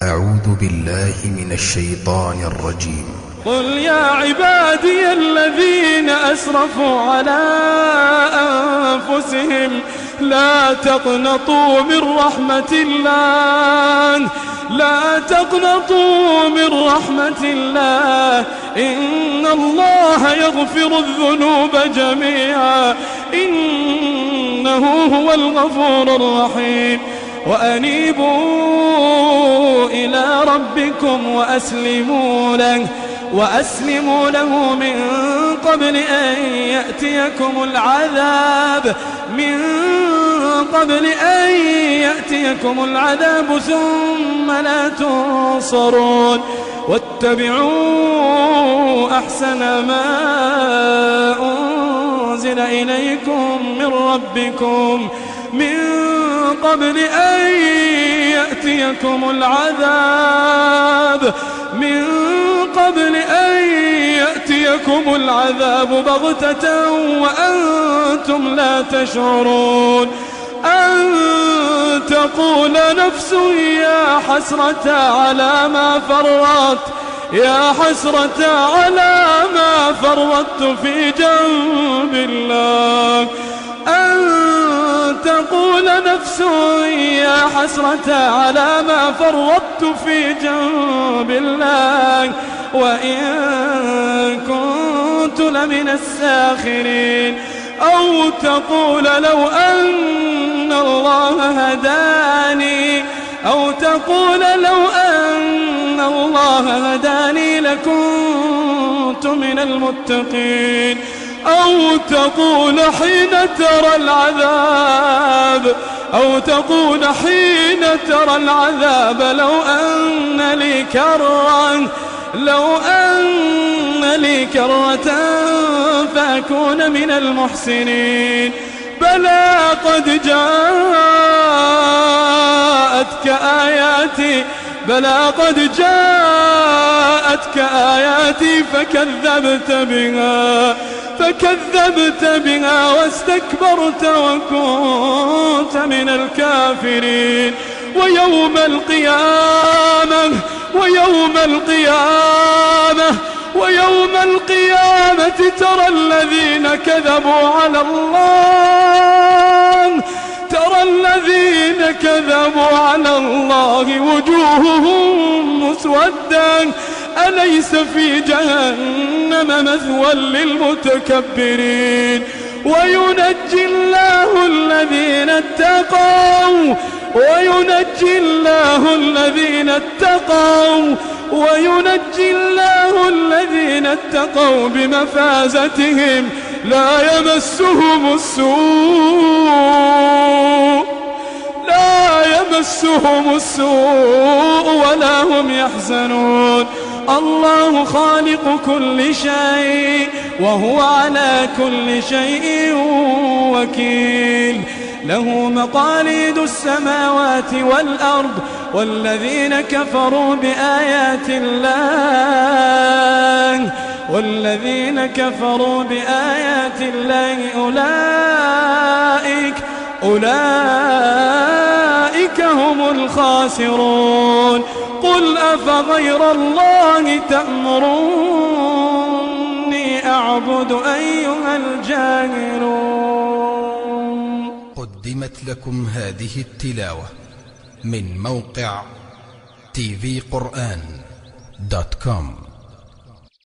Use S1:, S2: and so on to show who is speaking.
S1: أعوذ بالله من الشيطان الرجيم.
S2: قل يا عبادي الذين أسرفوا على أنفسهم لا تقنطوا من رحمة الله، لا تقنطوا من رحمة الله، إن الله يغفر الذنوب جميعا إنه هو الغفور الرحيم. وأنيبوا إلى ربكم وأسلموا له من قبل أن يأتيكم العذاب ثم لا تنصرون. واتبعوا أحسن ما أنزل إليكم من ربكم من قبل أن يأتيكم العذاب بغتة وأنتم لا تشعرون. أن تقول نفس يا حسرة على ما فرطت في جنب الله. أن تقول نفس يا حسرة على ما فرطت في جنب الله وإن كنت لمن الساخرين. أو تقول لو أن الله هداني لكنت من المتقين. أو تقول حين ترى العذاب لو أن لي كرة فأكون من المحسنين. بلى قد جاءتك آياتي فكذبت بها واستكبرت وكنت من الكافرين. ويوم القيامة ترى الذين كذبوا على الله وجوههم مسودة أليس في جهنم مثوى للمتكبرين. وينجي الله الذين اتقوا بمفازتهم لا يمسهم السوء ولا هم يحزنون. الله خالق كل شيء وهو على كل شيء وكيل. له مقاليد السماوات والأرض والذين كفروا بآيات الله أولئك هم الخاسرون. قل أفغير الله تأمروني أعبد أيها الجاهلون.
S1: قدمت لكم هذه التلاوة من موقع tvquran.com.